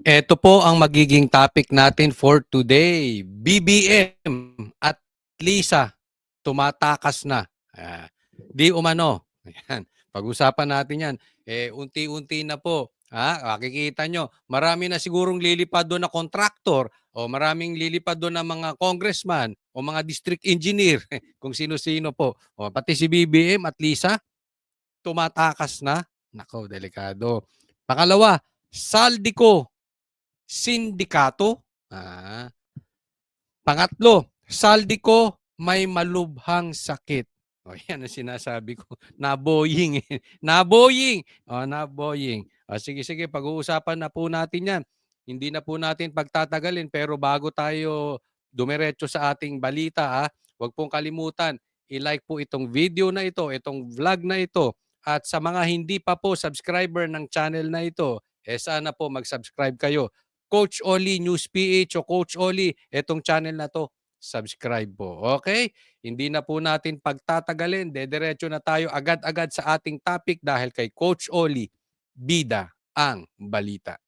Ito po ang magiging topic natin for today. BBM at Lisa, tumatakas na. Di umano. Ayan. Pag-usapan natin yan. Unti-unti na po. Makikita nyo, marami na sigurong lilipad doon na kontraktor o maraming lilipad doon na mga congressman o mga district engineer, kung sino-sino po. O, pati si BBM at Lisa, tumatakas na. Nako, delikado. Pangalawa, Saldico sindikato. Pangatlo, Saldico may malubhang sakit. O yan ang sinasabi ko. Naboying. Naboying. Naboying. Sige, pag-uusapan na po natin yan. Hindi na po natin pagtatagalin pero bago tayo dumiretso sa ating balita, huwag pong kalimutan, i-like po itong video na ito, itong vlog na ito. At sa mga hindi pa po subscriber ng channel na ito, sana po mag-subscribe kayo. Coach Oli News PH o Coach Oli, itong channel na to, subscribe po. Okay? Hindi na po natin pagtatagalin. Dediretso na tayo agad-agad sa ating topic dahil kay Coach Oli, bida ang balita.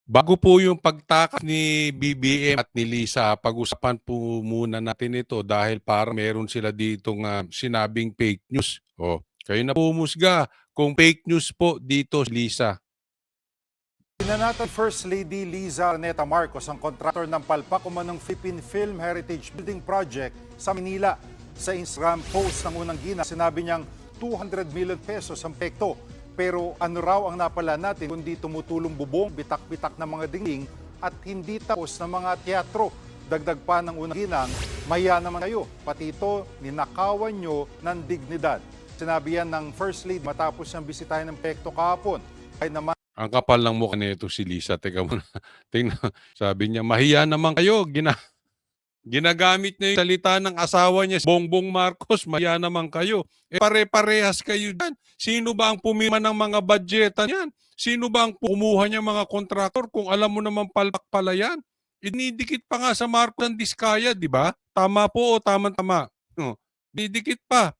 Bago po yung pagtakas ni BBM at ni Lisa, pag-usapan po muna natin ito dahil parang meron sila ditong sinabing fake news. Kayo na po humusga kung fake news po dito, Lisa. Pinanatan First Lady Liza Araneta Marcos ang kontraktor ng palpak umanong Philippine Film Heritage Building Project sa Manila. Sa Instagram post ng unang gina, sinabi niyang 200 million pesos ang pekto. Pero ano raw ang napala natin kundi tumutulong bubong, bitak-bitak ng mga dingding at hindi tapos ng mga teatro. Dagdag pa ng unang ginang, maya naman kayo, pati ito ninakawan nyo ng dignidad. Sinabi yan ng First Lady matapos siyang bisitahin ng pekto kahapon. Ay naman, ang kapal ng mukha nito si Lisa. Teka muna. Tingnan. Sabi niya, mahiya naman kayo. Ginagamit niya yung salita ng asawa niya, Bongbong Marcos, mahiya naman kayo. Pare-parehas kayo dyan. Sino ba ang pumima ng mga budgetan yan? Sino ba ang kumuha niya mga kontraktor kung alam mo naman palpak pala yan? Inidikit pa nga sa Marcos ang diskaya, di ba? Tama po o tama-tama? Dinidikit pa.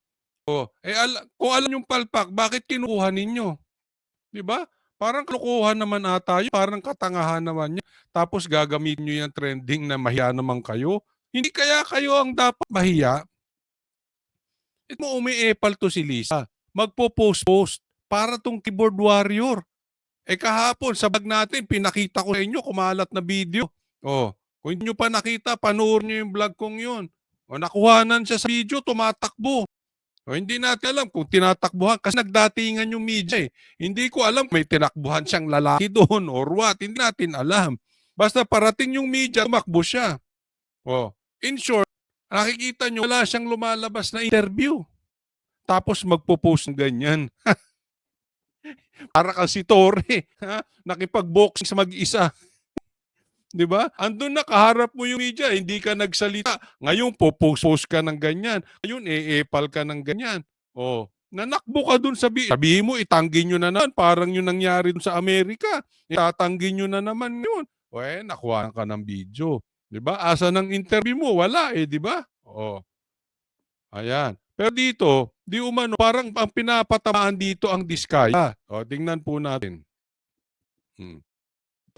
Kung alam yung palpak, bakit kinuha ninyo? Di ba? Parang kalukuhan naman ata yun. Parang katangahan naman niya. Tapos gagamitin nyo yung trending na mahiya naman kayo. Hindi kaya kayo ang dapat mahiya? Ito mo umiepal to si Lisa. Magpo-post-post para tong keyboard warrior. Kahapon, sa bag natin, pinakita ko sa inyo, kumalat na video. Kung hindi nyo pa nakita, panoorin nyo yung vlog kong yun. Nakuhanan siya sa video, tumatakbo. Hindi natin alam kung tinatakbuhan kasi nagdatingan yung media eh. Hindi ko alam kung may tinakbuhan siyang lalaki doon or what. Hindi natin alam. Basta parating yung media, tumakbo siya. In short, nakikita nyo, wala siyang lumalabas na interview. Tapos magpo-post ng ganyan. Para kasi Torre, nakipag-boxing sa mag-isa. Di ba? Andun na, kaharap mo yung media, hindi ka nagsalita. Ngayon, post ka ng ganyan. Ngayon, epal ka ng ganyan. Nanakbo ka dun, sabihin mo, itanggi nyo na naman. Parang yung nangyari dun sa Amerika. Itatanggi nyo na naman yun. Nakuha ka ng video. Di ba? Asa ng interview mo? Wala di ba? Ayan. Pero dito, di umano, parang ang pinapatamaan dito ang diskaya. Tingnan po natin.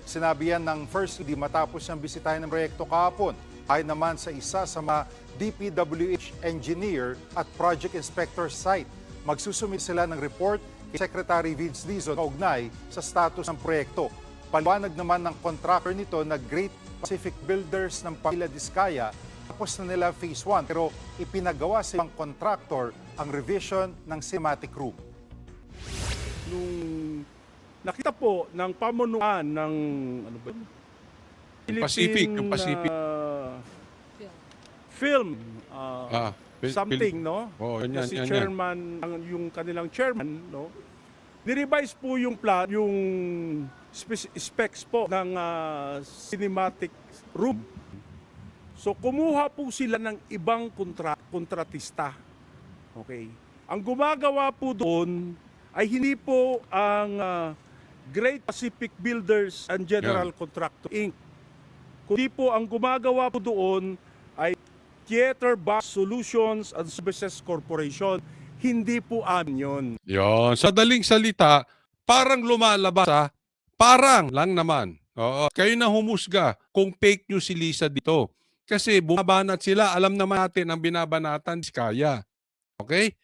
sinabi yan ng First Lady matapos siyang bisitahin ng proyekto kahapon. Ay naman sa isa sa mga DPWH engineer at project inspector site. Magsusumit sila ng report kay Secretary Vince Dizon kaugnay sa status ng proyekto. Paliwanag naman ng contractor nito na Great Pacific Builders ng Pamilya Diskaya, tapos na nila Phase 1 pero ipinagawa sa ibang contractor ang revision ng cinematic room. Nung nakita po ng pamunuan ng Pacific, yung Pacific. Film something, no? Yan, si yan. chairman, yung kanilang chairman, no? Ni-revise po yung plan, yung specs po ng cinematic room. So kumuha po sila ng ibang kontratista. Okay. Ang gumagawa po doon ay hindi po ang Great Pacific Builders and General Contractor Inc. Kundi po ang gumagawa po doon ay Theater Bus Solutions and Services Corporation. Hindi po amin yun. Sa daling salita, parang lumalabas Parang lang naman. Oo. Kayo na humusga kung fake news si Lisa dito. Kasi bumabanat sila. Alam naman natin ang binabanatan si Kaya. Okay?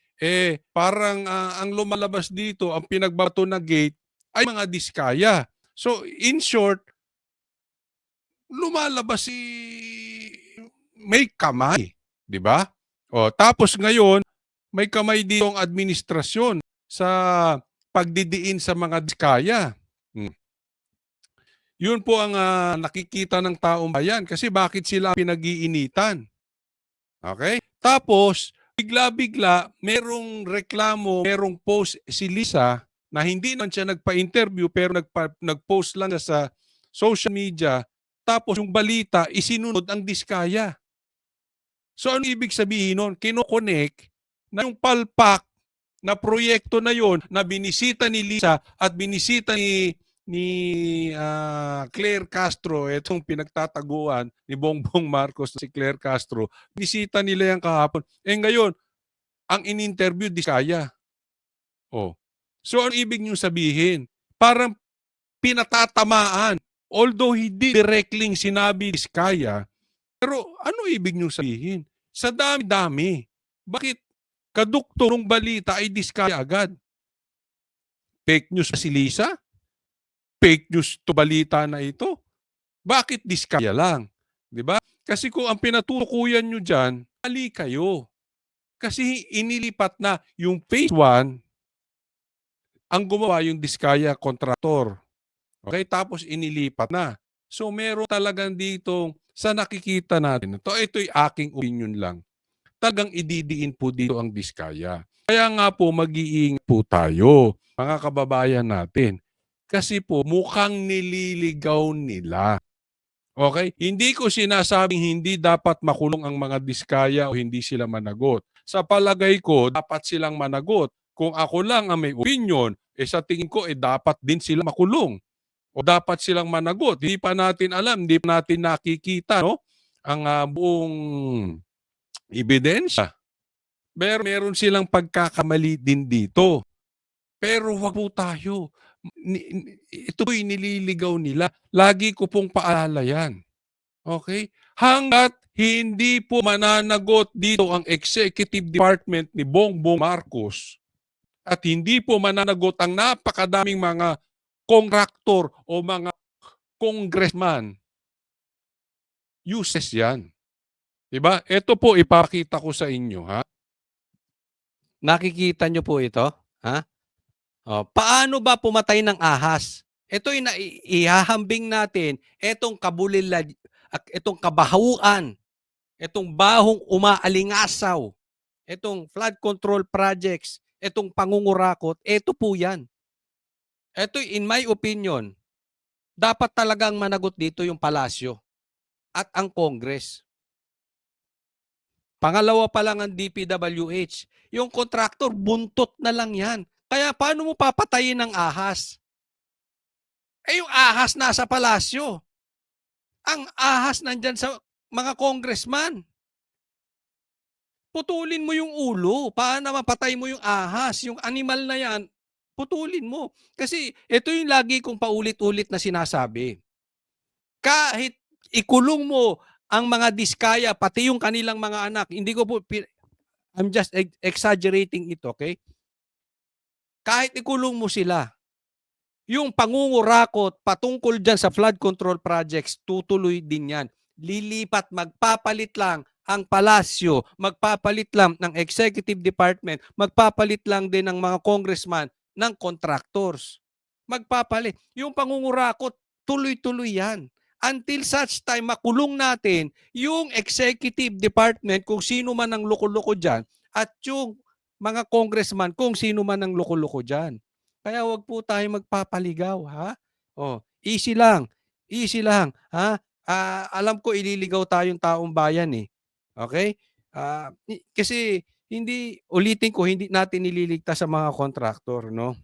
Parang ang lumalabas dito, ang pinagbato na gate ay mga diskaya. So, in short, lumalabas si may kamay, 'di ba? O tapos ngayon, may kamay ditong administrasyon sa pagdidiin sa mga diskaya. Hmm. Yun po ang nakikita ng taong bayan kasi bakit sila pinag-iinitan. Okay? Tapos, bigla-bigla, merong reklamo, merong post si Lisa na hindi naman siya nagpa-interview pero nag-post lang siya sa social media. Tapos yung balita, isinunod ang diskaya. So ano ibig sabihin nun? Kino-connect na yung palpak na proyekto na yon na binisita ni Lisa at binisita ni Claire Castro, itong pinagtataguan ni Bongbong Marcos si Claire Castro, bisita nila yan kahapon. Ngayon, ang in-interview, Diskaya. Oh. So, ano ibig nyo sabihin? Parang pinatatamaan. Although hindi directly sinabi Diskaya, pero ano ibig nyo sabihin? Sa dami-dami. Bakit kadukto ng balita ay Diskaya agad? Fake news si Lisa? Fake news to balita na ito? Bakit diskaya lang? 'Di ba? Kasi kung ang pinatutukuyan nyo dyan, mali kayo. Kasi inilipat na yung phase 1, ang gumawa yung diskaya contractor. Okay? Tapos inilipat na. So meron talagang dito sa nakikita natin. Ito'y aking opinion lang. Talagang ididiin po dito ang diskaya. Kaya nga po mag-iingat po tayo, mga kababayan natin. Kasi po mukhang nililigaw nila. Okay? Hindi ko sinasabing hindi dapat makulong ang mga diskaya o hindi sila managot. Sa palagay ko, dapat silang managot. Kung ako lang ang may opinion, sa tingin ko, dapat din sila makulong. O dapat silang managot. Hindi pa natin alam, hindi pa natin nakikita ang buong ebidensya. Meron silang pagkakamali din dito. Pero wag po tayo. Ito po'y nililigaw nila. Lagi ko pong paalala yan. Okay? Hanggat hindi po mananagot dito ang executive department ni Bongbong Marcos at hindi po mananagot ang napakadaming mga kontraktor o mga congressman, useless yan. Diba? Ito po ipakita ko sa inyo. Ha? Nakikita nyo po ito? Ha? Paano ba pumatay ng ahas? Ito yung ihahambing natin, itong kabulilad, itong kabahuan, itong bahong umaalingasaw, itong flood control projects, itong pangungurakot, ito po yan. Ito, in my opinion, dapat talagang managot dito yung palasyo at ang Congress. Pangalawa pa lang ang DPWH. Yung contractor, buntot na lang yan. Kaya paano mo papatayin ng ahas? Yung ahas nasa palasyo. Ang ahas nandyan sa mga congressman. Putulin mo yung ulo. Paano mapatay mo yung ahas? Yung animal na yan, putulin mo. Kasi ito yung lagi kong paulit-ulit na sinasabi. Kahit ikulong mo ang mga diskaya, pati yung kanilang mga anak, hindi ko po, I'm just exaggerating it, okay? Kahit ikulong mo sila, yung pangungurakot patungkol dyan sa flood control projects, tutuloy din yan. Lilipat, magpapalit lang ang palasyo, magpapalit lang ng executive department, magpapalit lang din ng mga congressman ng contractors. Magpapalit. Yung pangungurakot, tuloy-tuloy yan. Until such time, makulong natin yung executive department kung sino man ang loko-loko dyan at yung mga congressman kung sino man ang loko-loko dyan. Kaya wag po tayo magpapaligaw, ha? Easy lang. Easy lang, ha? Alam ko ililigaw tayong taong bayan eh. Okay? Kasi ulitin ko, hindi natin nililigtas sa mga kontraktor, no?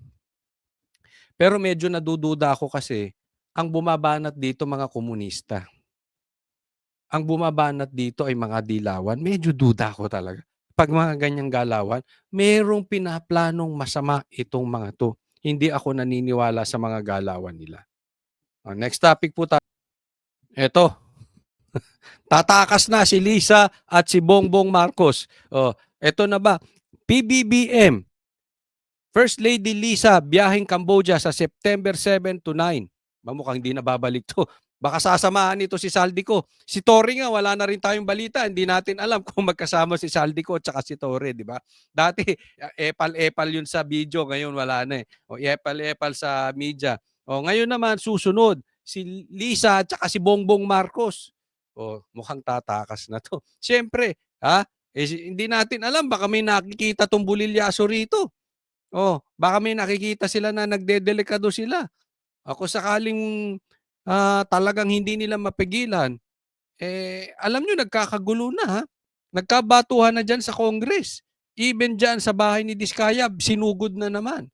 Pero medyo nadududa ako kasi ang bumabanat dito mga komunista. Ang bumabanat dito ay mga dilawan. Medyo duda ako talaga. Pag mga ganyang galawan, merong pinaplanong masama itong mga to. Hindi ako naniniwala sa mga galawan nila. Next topic po tayo. Ito, tatakas na si Lisa at si Bongbong Marcos. Ito na ba? PBBM, First Lady Lisa, biyaheng Cambodia sa September 7 to 9. Mukhang hindi na babalik to. Baka sasamahan nito si Saldico. Si Torre nga, wala na rin tayong balita. Hindi natin alam kung magkasama si Saldico at saka si Torre, di ba? Dati, epal-epal yun sa video. Ngayon, wala na eh. Epal-epal sa media. Ngayon naman, susunod, si Lisa at saka si Bongbong Marcos. Mukhang tatakas na to. Siyempre, hindi natin alam. Baka may nakikita tong bulilyaso rito. Baka may nakikita sila na nagdedelikado sila. Ako sakaling talagang hindi nila mapigilan, alam nyo, nagkakagulo na ha. Nagkabatuhan na dyan sa Congress. Even dyan sa bahay ni Diskaya, sinugod na naman.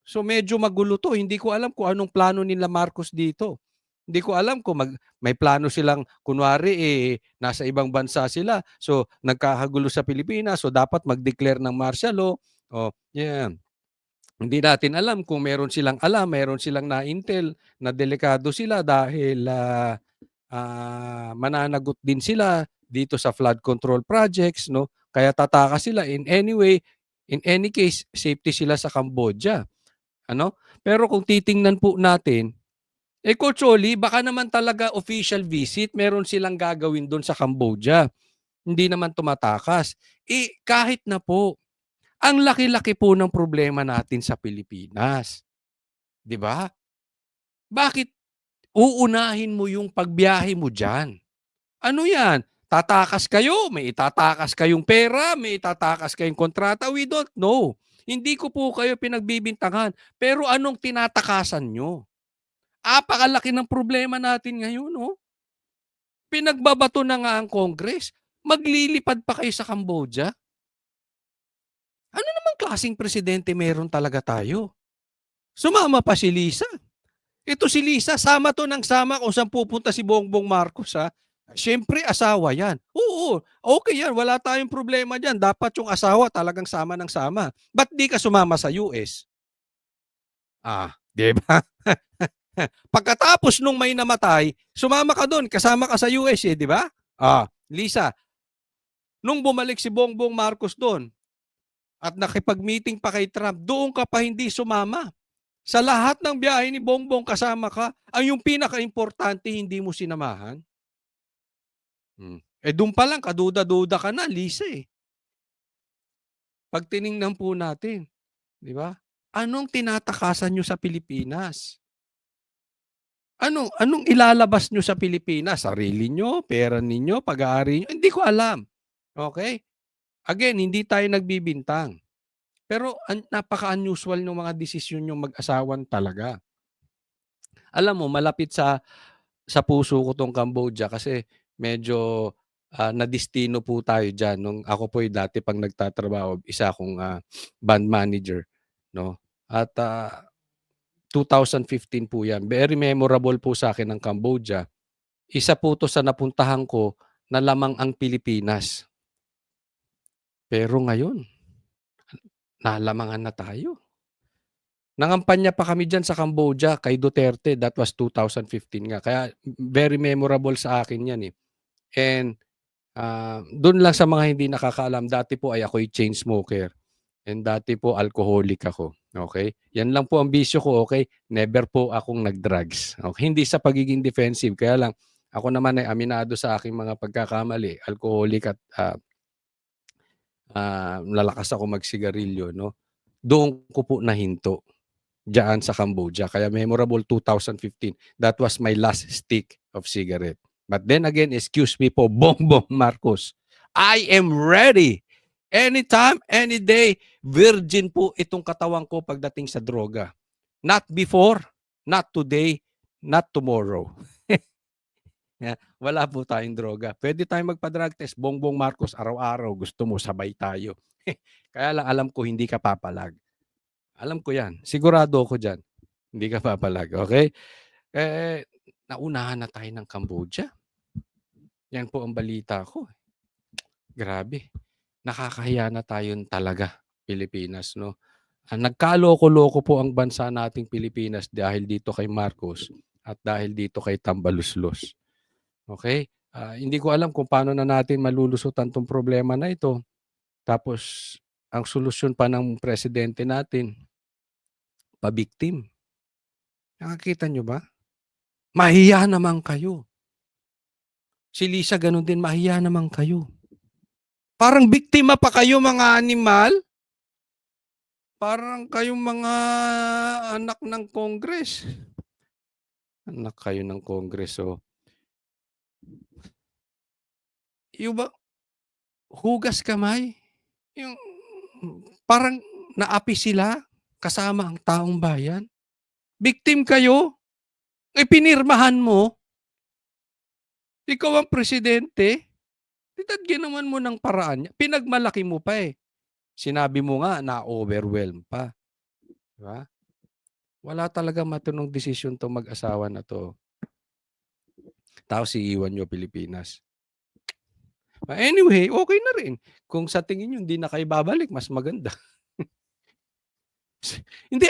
So medyo magulo to. Hindi ko alam kung anong plano nila Marcos dito. Hindi ko alam kung may plano silang, kunwari, nasa ibang bansa sila. So nagkakagulo sa Pilipinas. So dapat mag-declare ng martial law. Yan. Hindi natin alam kung meron silang meron silang na-intel na delikado sila dahil mananagot din sila dito sa flood control projects, no? Kaya tatakas sila. In any case, safety sila sa Cambodia. Pero kung titingnan po natin, Coach Oli, baka naman talaga official visit, meron silang gagawin doon sa Cambodia. Hindi naman tumatakas. Kahit na po, ang laki-laki po ng problema natin sa Pilipinas. 'Di ba? Bakit uunahin mo yung pagbiyahe mo diyan? Ano 'yan? Tatakas kayo, may itatakas kayong pera, may itatakas kayong kontrata, we don't know. Hindi ko po kayo pinagbibintangan, pero anong tinatakasan nyo? Apakalaki ng problema natin ngayon, no? Pinagbabato na nga ang Congress, maglilipad pa kayo sa Cambodia? Ano namang klaseng presidente meron talaga tayo? Sumama pa si Lisa. Ito si Lisa, sama to ng sama kung saan pupunta si Bongbong Marcos, ha? Siyempre, asawa yan. Oo, okay yan. Wala tayong problema dyan. Dapat yung asawa talagang sama ng sama. Ba't di ka sumama sa US? Di ba? Pagkatapos nung may namatay, sumama ka doon, kasama ka sa US, di ba? Lisa, nung bumalik si Bongbong Marcos doon, at nakipag-meeting pa kay Trump, doon ka pa hindi sumama. Sa lahat ng biyahe ni Bongbong kasama ka, ang yung pinaka-importante hindi mo sinamahan. Doon pa lang, kaduda-duda ka na, Lisa eh. Pag tiningnan po natin, di ba? Anong tinatakasan nyo sa Pilipinas? Anong ilalabas nyo sa Pilipinas? Sarili nyo, pera ninyo, pag-aari nyo? Hindi ko alam. Okay? Again, hindi tayo nagbibintang. Pero napaka-unusual ng mga desisyon yung mag-asawan talaga. Alam mo, malapit sa puso ko tong Cambodia kasi medyo nadistino po tayo dyan. Nung ako po dati pang nagtatrabaho, isa akong band manager. No? At 2015 po yan. Very memorable po sa akin ng Cambodia. Isa po to sa napuntahan ko na lamang ang Pilipinas. Pero ngayon, nalamangan na tayo. Nangampanya pa kami dyan sa Cambodia kay Duterte. That was 2015 nga. Kaya very memorable sa akin yan eh. And doon lang sa mga hindi nakakaalam, dati po ay ako'y chain smoker. And dati po alcoholic ako. Okay? Yan lang po ang bisyo ko, okay? Never po akong nag-drugs. Okay? Hindi sa pagiging defensive. Kaya lang, ako naman ay aminado sa aking mga pagkakamali. Alcoholic at lalakas ako magsigarilyo, no? Doon ko po nahinto diyan sa Cambodia. Kaya memorable 2015. That was my last stick of cigarette. But then again, excuse me po, Bongbong Marcos. I am ready. Anytime, any day, virgin po itong katawan ko pagdating sa droga. Not before, not today, not tomorrow. Wala po tayong droga. Pwede tayong magpa-drug test. Bongbong Marcos, araw-araw, gusto mo, sabay tayo. Kaya lang alam ko, hindi ka papalag. Alam ko yan. Sigurado ako dyan. Hindi ka papalag. Okay? Naunahan na tayo ng Cambodia. Yan po ang balita ko. Grabe. Nakakahiya na tayo talaga, Pilipinas, no? Nagkaloko-loko po ang bansa nating Pilipinas dahil dito kay Marcos. at dahil dito kay tambaluslos. Okay? Hindi ko alam kung paano na natin malulusutan 'tong problema na ito. Tapos ang solusyon pa ng presidente natin, pa-victim. Nakikita niyo ba? Mahiya naman kayo. Si Lisa gano'n din, mahiya naman kayo. Parang biktima pa kayo mga animal. Parang kayong mga anak ng Congress. Anak kayo ng Congress, oh. Yung ba hugas kamay, yung parang naapi sila kasama ang taong bayan. Victim kayo, pinirmahan mo. Ikaw ang presidente, ginawan mo ng paraan niya. Pinagmalaki mo pa eh. Sinabi mo nga na overwhelm pa. Diba? Wala talaga matinong desisyon 'tong mag-asawa na 'to. Tapos iiwan niyo Pilipinas. Anyway, okay na rin. Kung sa tingin niyo hindi na kayo babalik, mas maganda. Hindi,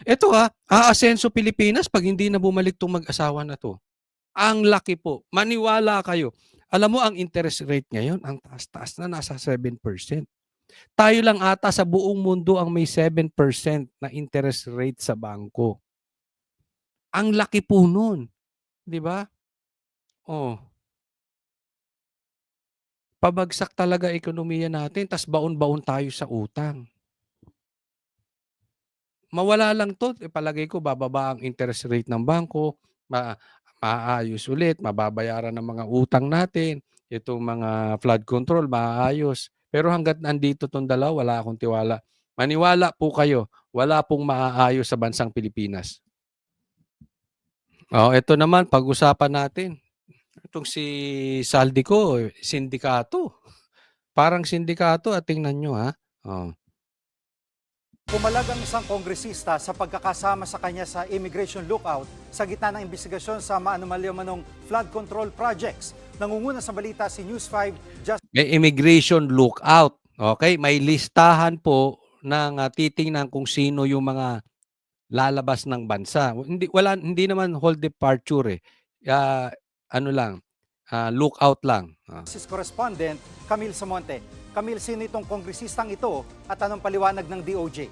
eto aasenso Pilipinas 'pag hindi na bumalik 'tong mag-asawa na 'to. Ang laki po. Maniwala kayo. Alam mo ang interest rate ngayon, ang taas-taas na, nasa 7%. Tayo lang ata sa buong mundo ang may 7% na interest rate sa bangko. Ang laki po nun. 'Di ba? Oh. Pabagsak talaga ekonomiya natin, tas baon-baon tayo sa utang. Mawala lang 'to, palagay ko bababa ang interest rate ng bangko, maaayos ulit, mababayaran ng mga utang natin, itong mga flood control maaayos. Pero hangga't nandito 'tong dalawa, wala akong tiwala. Maniwala po kayo, wala pong maaayos sa bansang Pilipinas. Ito naman pag-usapan natin. Itong si Saldico, sindikato. Parang sindikato tingnan niyo Oh. Pumalag ang isang kongresista sa pagkakasama sa kanya sa immigration lookout sa gitna ng investigasyon sa maanumalya-manong flood control projects. Nangunguna sa balita si News 5 just May immigration lookout. Okay? May listahan po ng titingnan kung sino yung mga lalabas ng bansa. Hindi naman hold departure eh. Ano lang, lookout lang. correspondent Camille Samonte. Camille, sino itong kongresistang ito at anong paliwanag ng DOJ?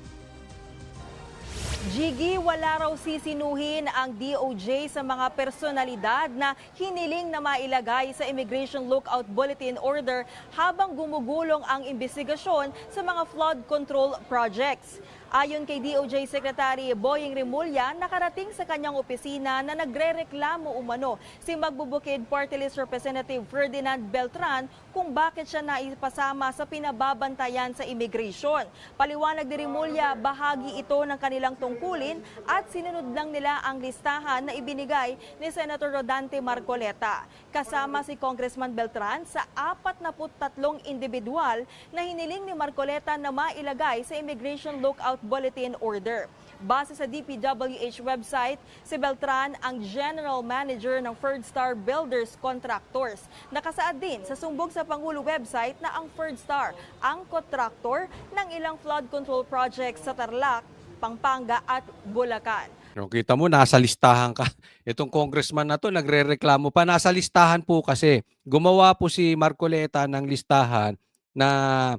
Jiggy, wala raw sisinuhin ang DOJ sa mga personalidad na hiniling na mailagay sa Immigration Lookout Bulletin Order habang gumugulong ang investigasyon sa mga flood control projects. Ayon kay DOJ Secretary Boying Remulla, nakarating sa kanyang opisina na nagrereklamo umano si Magbubukid Party List Representative Ferdinand Beltran kung bakit siya naipasama sa pinababantayan sa immigration. Paliwanag ni Remulla, bahagi ito ng kanilang tungkulin at sinunod lang nila ang listahan na ibinigay ni Senator Rodante Marcoleta. Kasama si Congressman Beltran sa 43 individual na hiniling ni Marcoleta na mailagay sa Immigration Lookout Bulletin Order. Base sa DPWH website, si Beltran ang General Manager ng Ferdstar Builders Contractors. Nakasaad din sa sumbog sa Pangulo website na ang Ferdstar ang kontraktor ng ilang flood control projects sa Tarlac, Pampanga at Bulacan. Kita mo, nasa listahan ka. Itong congressman na to, nagre-reklamo pa. Nasa listahan po kasi. Gumawa po si Marcoleta ng listahan na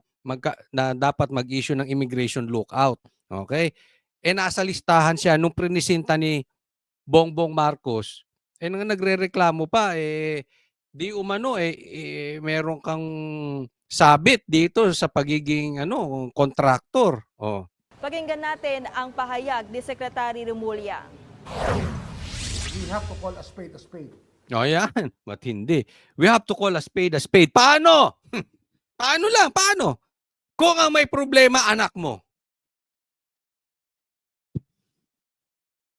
dapat mag-issue ng immigration lookout. Okay? Nasa listahan siya nung prinisinta ni Bongbong Marcos. Nagre-reklamo pa. Di umano, meron kang sabit dito sa pagiging kontraktor. Pakinggan natin ang pahayag ni Secretary Remulla. We have to call a spade a spade. Yan. Matindi. We have to call a spade a spade. Paano? Paano lang? Paano? Kung ang may problema, anak mo.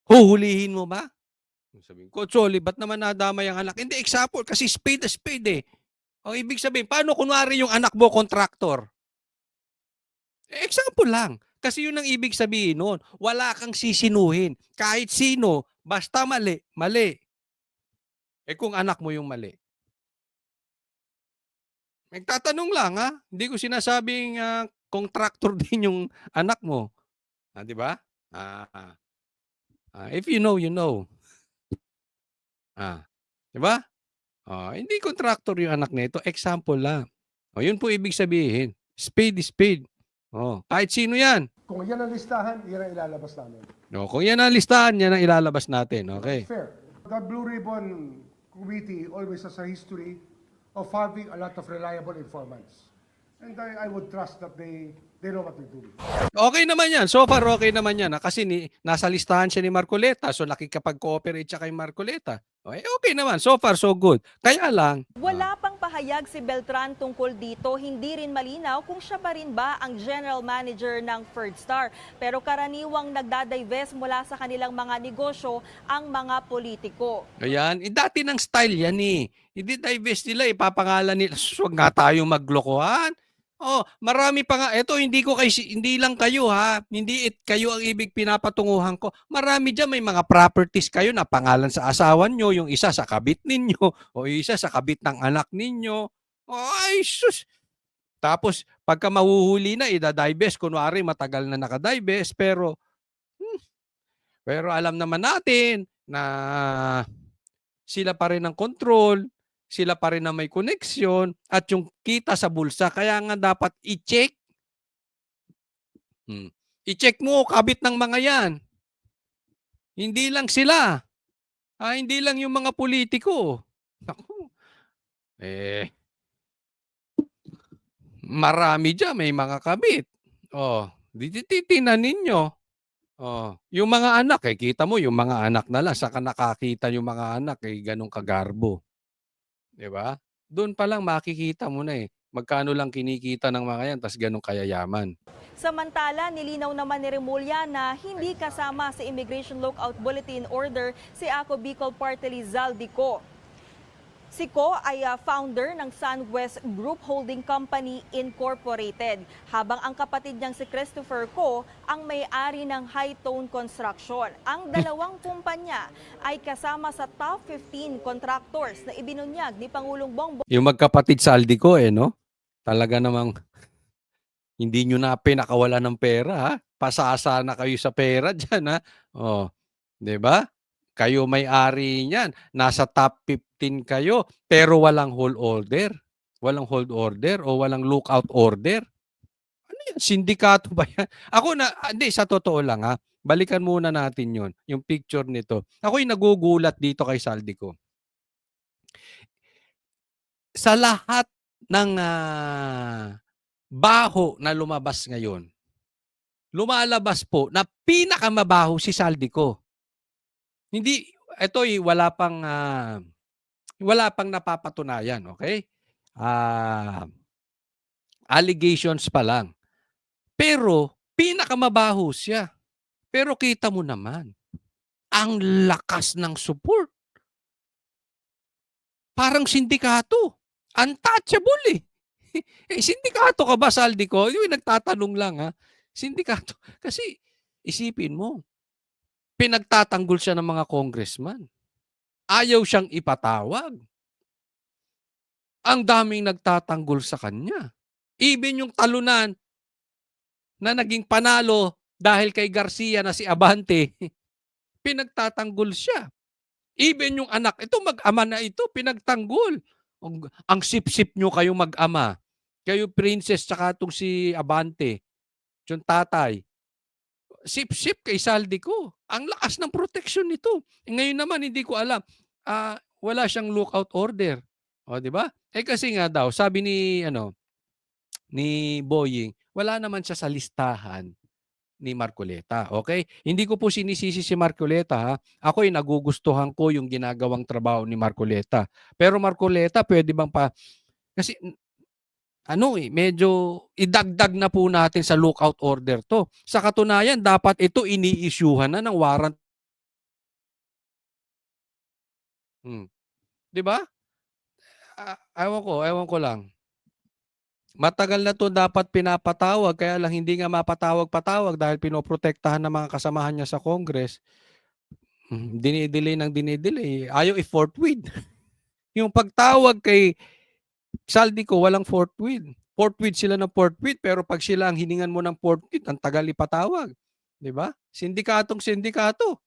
Huhulihin mo ba? Sabihin ko, Choli, ba't naman nadamay ang anak? Hindi, example, kasi spade a spade eh. Ibig sabihin, paano kunwari yung anak mo, kontraktor? Example lang. Kasi yun ang ibig sabihin noon. Wala kang sisinuhin. Kahit sino, basta mali, mali. Kung anak mo yung mali. Nagtatanong lang Hindi ko sinasabing contractor din yung anak mo. Di ba? If you know, you know. Ah, 'di ba? Hindi kontraktor yung anak nito, example lang. Yun po ibig sabihin, spade is spade. Kahit sino 'yan. Kung yan ang listahan, yan ang ilalabas namin. Kung 'yan ang listahan, 'yan ang ilalabas natin, It's okay? fair. The Blue Ribbon Committee always has a history of having a lot of reliable informants. And I would trust that they know what they're doing. Okay naman 'yan, so far okay naman 'yan, kasi nasa listahan siya ni Marcoleta, so nakikipag-cooperate siya kay Marcoleta. Okay naman, so far so good. Kaya lang Wala pang pahayag si Beltran tungkol dito, hindi rin malinaw kung siya pa rin ba ang general manager ng Ferdstar. Pero karaniwang nagdadivest mula sa kanilang mga negosyo ang mga politiko. ayan, dati ng style 'yan eh. Hindi divest nila, ipapangalan nila, "Sus, wag nga tayong maglokohan." Marami pa nga. Eto, hindi lang kayo ha. Hindi kayo ang ibig pinapatunguhan ko. Marami diyan, may mga properties kayo na pangalan sa asawa nyo, yung isa sa kabit ninyo, o yung isa sa kabit ng anak ninyo. Ay, sus! Tapos, pagka mahuhuli na, idadivest. Kunwari, matagal na nakadivest, pero alam naman natin na sila pa rin ang control, sila pa rin ang may koneksyon, at yung kita sa bulsa. Kaya nga dapat i-check. I-check mo, kabit ng mga yan. Hindi lang sila. Hindi lang yung mga politiko. Naku. Marami dyan, may mga kabit. Titinan ninyo. Yung mga anak, kita mo, yung mga anak na lang, saka nakakita yung mga anak, ganun kagarbo. 'Di ba? Doon pa lang makikita mo na magkano lang kinikita ng mga yan, tas ganun kayayaman. Samantala, nilinaw naman ni Remulla na hindi kasama sa Immigration Lookout Bulletin Order si Ako Bicol Party List Zaldico. Si Ko ay founder ng SunWest Group Holding Company Incorporated, habang ang kapatid niyang si Christopher Ko ang may-ari ng High Tone Construction. Ang dalawang kumpanya ay kasama sa top 15 contractors na ibinunyag ni Pangulong Bongbong Yung magkapatid Saldico no? Talaga namang hindi nyo na pinakawala ng pera ha. Pasasa na kayo sa pera dyan ha. 'Di ba? Kayo may-ari niyan. Nasa top 15 kayo, pero walang hold order. Walang hold order o walang lookout order. Ano yan? Sindikato ba yan? Hindi, sa totoo lang ha. Balikan muna natin yon, yung picture nito. Ako'y nagugulat dito kay Saldico. Sa lahat ng baho na lumabas ngayon, lumalabas po na pinakamabaho si Saldico. Hindi, wala pang napapatunayan, okay? Allegations pa lang. Pero pinakamabaho siya. Pero kita mo naman, ang lakas ng support. Parang sindikato. Untouchable sindikato ka ba, Saldico? Yung nagtatanong lang ha. Sindikato. Kasi isipin mo, pinagtatanggol siya ng mga congressman. Ayaw siyang ipatawag. Ang daming nagtatanggol sa kanya. Even yung talunan na naging panalo dahil kay Garcia na si Abante, pinagtatanggol siya. Even yung anak, ito mag-ama na ito, pinagtanggol. Ang sip-sip nyo kayo mag-ama. Kayo Princess, tsaka itong si Abante, yung tatay. Sip-sip kay Saldico. Ang lakas ng protection nito. Ngayon naman, hindi ko alam. Wala siyang lookout order. Di ba? Kasi nga daw, sabi ni Boying, wala naman siya sa listahan ni Marcoleta. Okay? Hindi ko po sinisisi si Marcoleta ha. Ako'y nagugustuhan ko yung ginagawang trabaho ni Marcoleta. Pero Marcoleta, pwede bang kasi medyo idagdag na po natin sa lookout order to. Sa katunayan, dapat ito ini-issuehan na ng warrant. 'Di ba? Ewan ko lang. Matagal na to dapat pinapatawag, kaya lang hindi nga mapatawag-patawag dahil pinoprotektahan ng mga kasamahan niya sa Congress. Dinidelay ng dinidelay. Ayaw i-forthwith. Yung pagtawag kay Saldico, walang forthwith. Forthwith sila ng forthwith, pero pag sila ang hiningan mo ng forthwith, ang tagal ipatawag. 'Di ba? Sindikatong sindikato.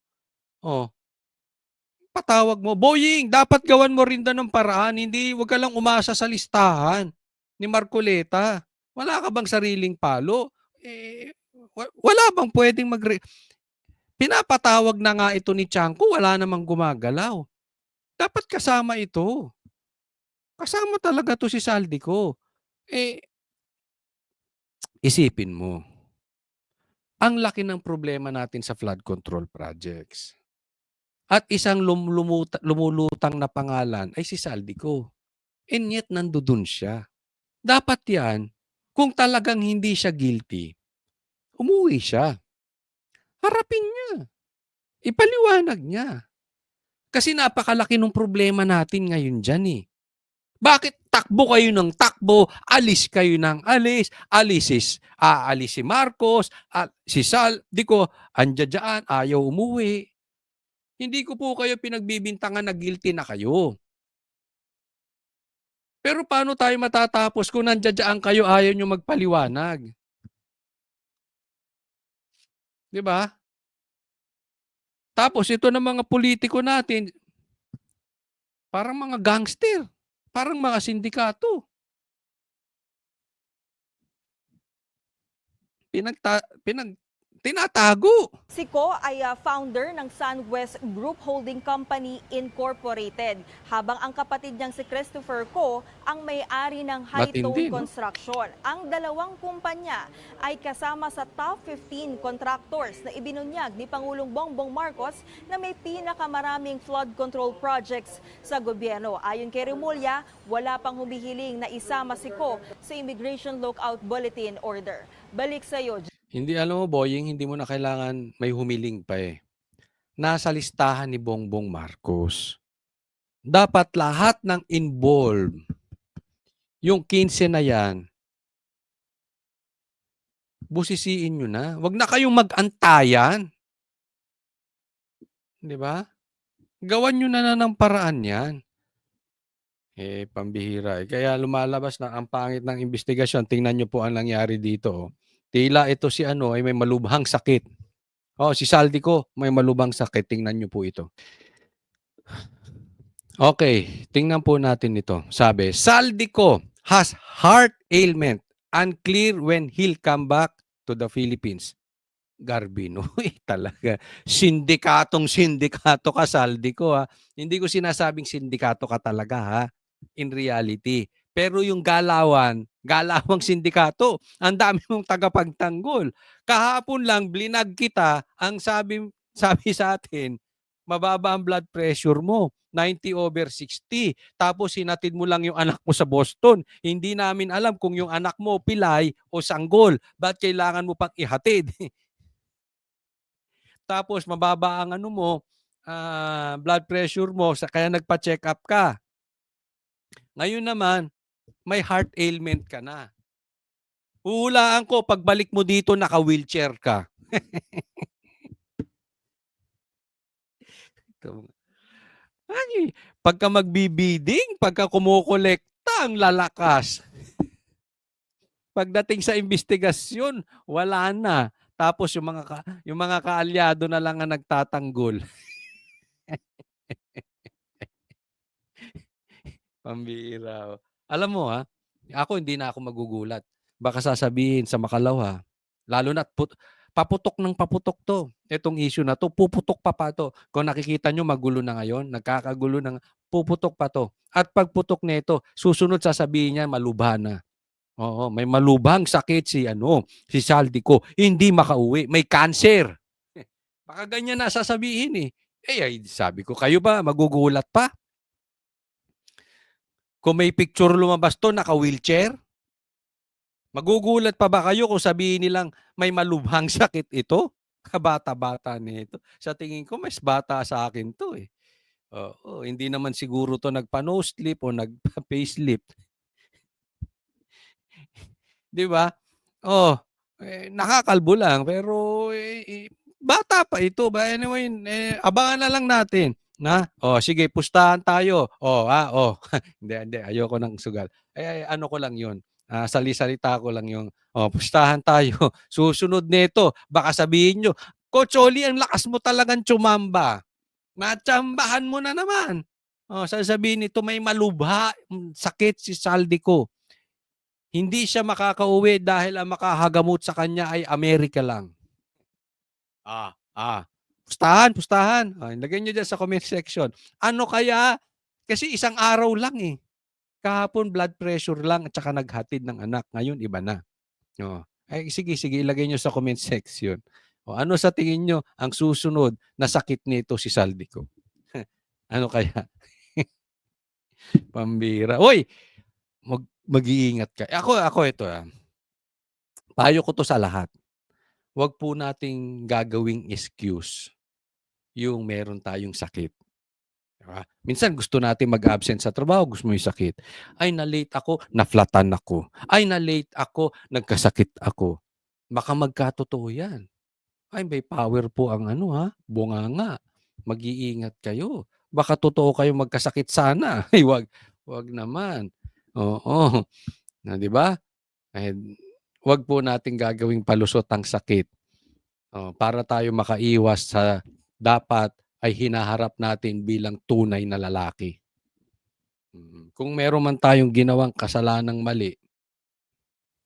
pinapatawag mo, Boying, dapat gawan mo rin daw ng paraan. Hindi, wag ka lang umasa sa listahan ni Marcoleta. Wala ka bang sariling palo? Wala bang pwedeng pinapatawag na nga ito ni Tiangco, wala namang gumagalaw. Dapat kasama ito. Kasama talaga to si Saldico. Isipin mo, ang laki ng problema natin sa flood control projects. At isang lumulutang na pangalan ay si Saldico. And yet, nandoon siya. Dapat yan, kung talagang hindi siya guilty, umuwi siya. Harapin niya. Ipaliwanag niya. Kasi napakalaki ng problema natin ngayon dyan eh. Bakit takbo kayo ng takbo, alis kayo ng alis, aalis si Marcos, si Saldico, andyan, ayaw umuwi. Hindi ko po kayo pinagbibintangan na guilty na kayo. Pero paano tayo matatapos kung nandiyan kayo, ayaw nyo magpaliwanag? Di ba? Tapos ito ng mga politiko natin, parang mga gangster, parang mga sindikato. Tinatago. Si Ko ay founder ng SunWest Group Holding Company Incorporated, habang ang kapatid niyang si Christopher Ko ang may-ari ng Hightone Matindi, no? Construction. Ang dalawang kumpanya ay kasama sa top 15 contractors na ibinunyag ni Pangulong Bongbong Marcos na may pinakamaraming flood control projects sa gobyerno. Ayon kay Remulla, wala pang humihiling na isama si Ko sa Immigration Lookout Bulletin Order. Balik sa iyo. Hindi, alam mo, Boying, hindi mo na kailangan may humiling pa eh. Nasa listahan ni Bongbong Marcos. Dapat lahat ng involved, yung 15 na yan, busisiin nyo na. Huwag na kayong mag-antayan. Di ba? Gawan nyo na ng paraan yan. Pambihira. Kaya lumalabas na ang pangit ng investigasyon. Tingnan nyo po ang nangyari dito. Tila ito si ay may malubhang sakit. Si Saldico may malubhang sakit. Tingnan nyo po ito. Okay, tingnan po natin ito. Sabi, Saldico has heart ailment. Unclear when he'll come back to the Philippines. Garbino, talaga. Sindikato ka, Saldico, ha. Hindi ko sinasabing sindikato ka talaga, ha. In reality. Pero yung galawang sindikato, ang dami mong tagapagtanggol. Kahapon lang, blinag kita, ang sabi sa atin, mababa ang blood pressure mo, 90/60. Tapos hinatid mo lang yung anak mo sa Boston. Hindi namin alam kung yung anak mo pilay o sanggol. Ba't kailangan mo pang ihatid? Tapos mababa ang blood pressure mo, kaya nagpa-check up ka. Ngayon naman, may heart ailment ka na. Huhulaan ko, pagbalik mo dito, naka-wheelchair ka. Ay, pagka magbibiding, pagka kumukolekta, ang lalakas. Pagdating sa investigasyon, wala na. Tapos yung mga kaalyado na lang ang nagtatanggol. Pambihira. Alam mo ako hindi na ako magugulat. Baka sasabihin sa Makalaw lalo na paputok ng paputok to. Itong issue na to, puputok pa to. Kung nakikita nyo, magulo na ngayon, nagkakagulo na, puputok pa to. At pagputok nito, susunod sasabihin niya, malubha na. Oo, may malubhang sakit si Saldico, hindi makauwi, may cancer. Baka ganyan na sasabihin eh. Sabi ko, kayo ba magugulat pa? Kung may picture lumabas to, naka-wheelchair? Magugulat pa ba kayo kung sabihin nilang may malubhang sakit ito? Kabata-bata nito. Sa tingin ko, mas bata sa akin to eh. Hindi naman siguro to nagpa-nose-slip o nagpa-facelift. Di ba? Nakakalbo lang, pero bata pa ito. But anyway, abangan na lang natin. Sige, pustahan tayo. Hindi, ayoko ng sugal. Ano ko lang yun. Sali-salita ko lang yung, pustahan tayo. Susunod nito, baka sabihin nyo, Coach Oli, ang lakas mo talagang tsumamba. Matsambahan mo na naman. Sasabihin nito may malubha, sakit si Saldico. Hindi siya makakauwi dahil ang makahagamot sa kanya ay Amerika lang. Pustahan. Lagay nyo dyan sa comment section. Ano kaya? Kasi isang araw lang eh. Kahapon blood pressure lang at saka naghatid ng anak. Ngayon iba na. Sige, ilagay nyo sa comment section. Ano sa tingin nyo ang susunod na sakit nito si Saldico? Ano kaya? Pambira. Hoy, mag-iingat ka. Ako ito. Payo ko to sa lahat. Huwag po nating gagawing excuse yung meron tayong sakit. Diba? Minsan gusto natin mag-absent sa trabaho, gusto mo yung sakit. Ay, na-late ako, na-flatan ako. Ay, na-late ako, nagkasakit ako. Baka magkatotoo yan. Ay, may power po ang bunganga. Mag-iingat kayo. Baka totoo kayo magkasakit sana. Ay, wag naman. Oo. Di ba? Wag po natin gagawing palusot ang sakit. Para tayo makaiwas sa dapat ay hinaharap natin bilang tunay na lalaki. Kung meron man tayong ginawang kasalanang mali,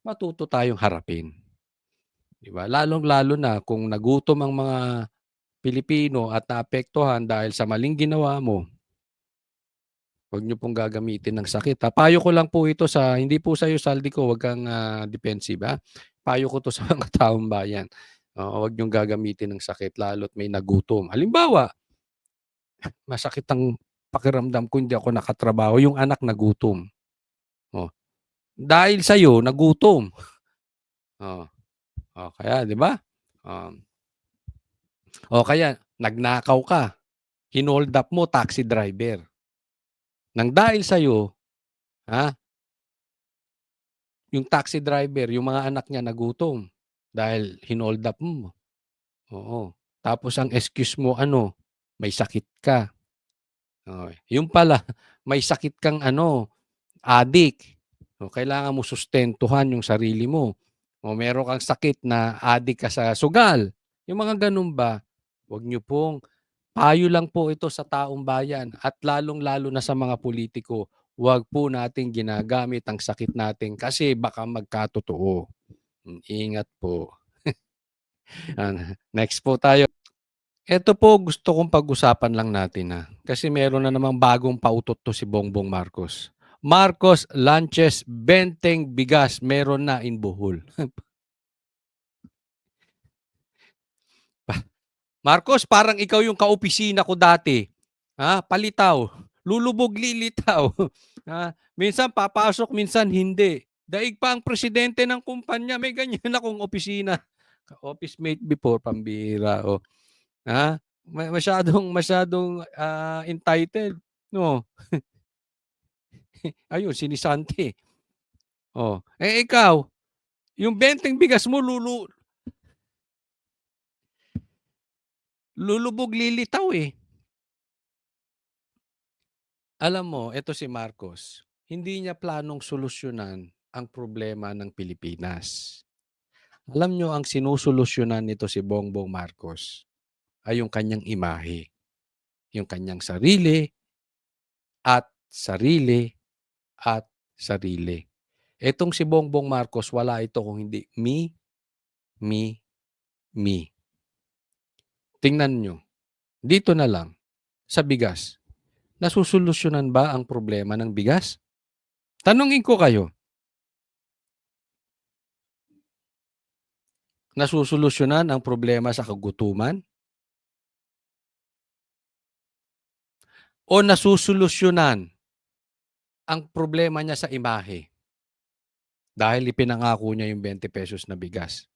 matuto tayong harapin. Diba? Lalong-lalo na kung nagutom ang mga Pilipino at naapektuhan dahil sa maling ginawa mo, huwag nyo pong gagamitin ng sakit. Payo ko lang po ito hindi po sa iyo, Saldico, huwag kang defensive. Payo ko to sa mga taong bayan. Huwag nyo gagamitin ng sakit lalo't may nagutom. Halimbawa, masakit ang pakiramdam ko, hindi ako nakatrabaho, yung anak nagutom. Dahil sa iyo, nagutom. Kaya, di ba? Kaya, nagnakaw ka. Hinold up mo, taxi driver. Nang dahil sa iyo, yung taxi driver, yung mga anak niya nagutom dahil hinold up mo. Tapos ang excuse mo, may sakit ka. Yung pala, may sakit kang addict. Kailangan mo sustentuhan yung sarili mo. Meron kang sakit na addict ka sa sugal. Yung mga ganun ba, huwag nyo pong, payo lang po ito sa taong bayan at lalong-lalo na sa mga politiko, huwag po natin ginagamit ang sakit natin kasi baka magkatotoo. Ingat po. Next po tayo. Ito po gusto kong pag-usapan lang natin kasi meron na namang bagong pautot to si Bongbong Marcos. Marcos lunches 20 bigas meron na in Bohol. Marcos, parang ikaw yung kaopisina ko dati. Palitaw. Lulubog lilitaw. Minsan papasok, minsan hindi. Daig pa ang presidente ng kumpanya. May ganyan akong opisina. Office mate before, pambira. Masyadong entitled. No. Ayun, sinisante. Ikaw, yung 20 bigas mo, lulubog lilitaw eh. Alam mo, ito si Marcos, hindi niya planong solusyonan ang problema ng Pilipinas. Alam nyo, ang sinusolusyonan nito si Bongbong Marcos ay yung kanyang imahe. Yung kanyang sarili at sarili at sarili. Etong si Bongbong Marcos, wala ito kung hindi me, me, me. Tingnan nyo, dito na lang, sa bigas. Nasusolusyonan ba ang problema ng bigas? Tanungin ko kayo. Nasusolusyonan ang problema sa kagutuman? O nasusolusyonan ang problema niya sa imahe? Dahil ipinangako niya yung 20 pesos na bigas.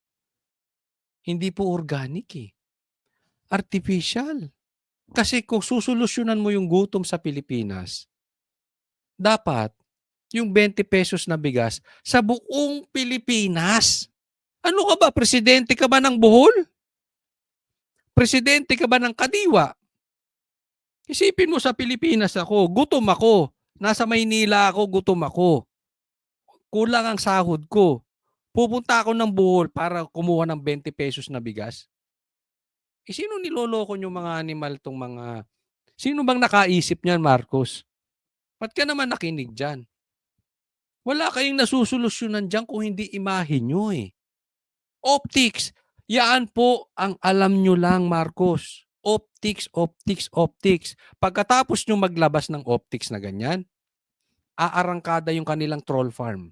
Hindi po organic eh. Artificial. Kasi kung susolusyonan mo yung gutom sa Pilipinas, dapat yung 20 pesos na bigas sa buong Pilipinas. Ano ka ba? Presidente ka ba ng Bohol? Presidente ka ba ng Kadiwa? Isipin mo sa Pilipinas ako, gutom ako. Nasa Maynila ako, gutom ako. Kulang ang sahod ko. Pupunta ako ng Bohol para kumuha ng 20 pesos na bigas. Sino niloloko yung mga animal tong mga Sino bang nakaisip niyan, Marcos? Ba't ka naman nakinig diyan? Wala kayong nasusolusyunan diyan kung hindi imahe niyo, eh. Optics, yaan po ang alam nyo lang, Marcos. Optics, optics, optics. Pagkatapos nyo maglabas ng optics na ganyan, aarangkada yung kanilang troll farm.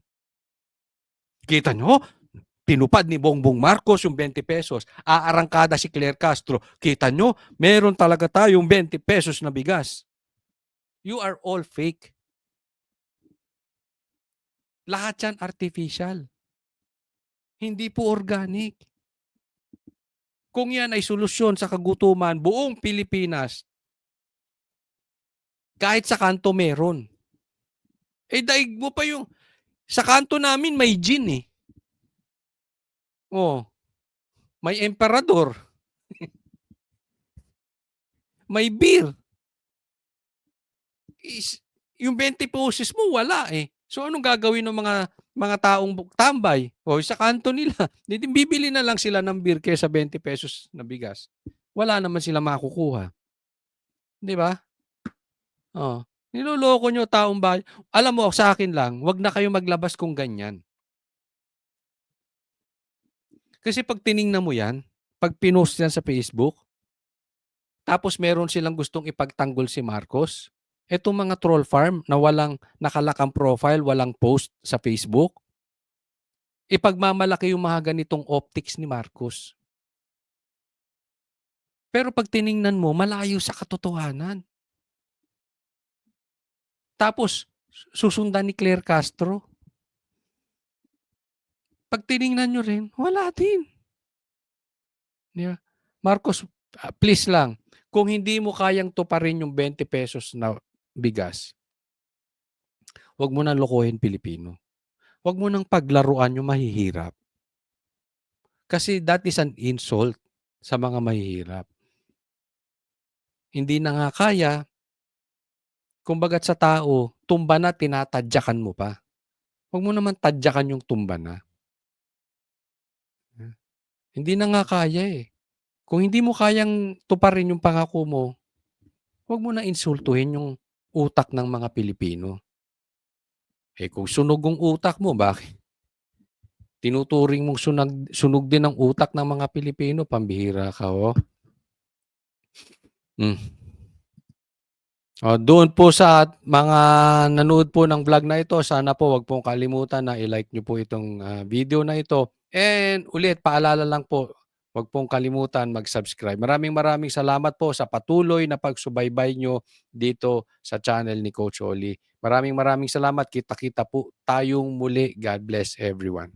Kita nyo? Tinupad ni Bongbong Marcos yung 20 pesos. Aarangkada si Claire Castro. Kita nyo? Meron talaga tayong 20 pesos na bigas. You are all fake. Lahat yan artificial. Hindi po organic. Kung yan ay solusyon sa kagutuman, buong Pilipinas, kahit sa kanto meron. Eh daig mo pa yung, sa kanto namin may gin eh. Oh, may emperador. May beer. Yung 20 pesos mo wala eh. So anong gagawin ng mga taong tambay? O sa kanto nila, bibili na lang sila ng beer kaysa 20 pesos na bigas. Wala naman sila makukuha. 'Di ba? Oh, niloloko nyo taong bayan. Alam mo, sa akin lang, wag na kayo maglabas kung ganyan. Kasi pag tiningnan mo yan, pag pinost yan sa Facebook, tapos meron silang gustong ipagtanggol si Marcos, etong mga troll farm na walang nakalakang profile, walang post sa Facebook, ipagmamalaki yung mga ganitong optics ni Marcos. Pero pag tiningnan mo, malayo sa katotohanan. Tapos, susundan ni Claire Castro. Pag tiningnan nyo rin, wala din. Yeah. Marcos, please lang, kung hindi mo kayang tuparin yung 20 pesos na bigas, huwag mo nang lokohin Pilipino. Huwag mo nang paglaruan yung mahihirap. Kasi that is an insult sa mga mahihirap. Hindi na nga kaya, kumbagat sa tao, tumba na, tinatadyakan mo pa. Huwag mo naman tadyakan yung tumba na. Hindi na nga kaya eh. Kung hindi mo kayang tuparin yung pangako mo, huwag mo na insultuhin yung utak ng mga Pilipino. Eh kung sunog ang utak mo, bakit? Tinuturing mong sunog din ang utak ng mga Pilipino, pambihira ka, oh. Doon po sa mga nanood po ng vlog na ito, sana po wag pong kalimutan na i-like nyo po itong video na ito. And ulit, paalala lang po, wag pong kalimutan mag-subscribe. Maraming salamat po sa patuloy na pagsubaybay nyo dito sa channel ni Coach Oli. Maraming salamat. Kita-kita po tayong muli. God bless everyone.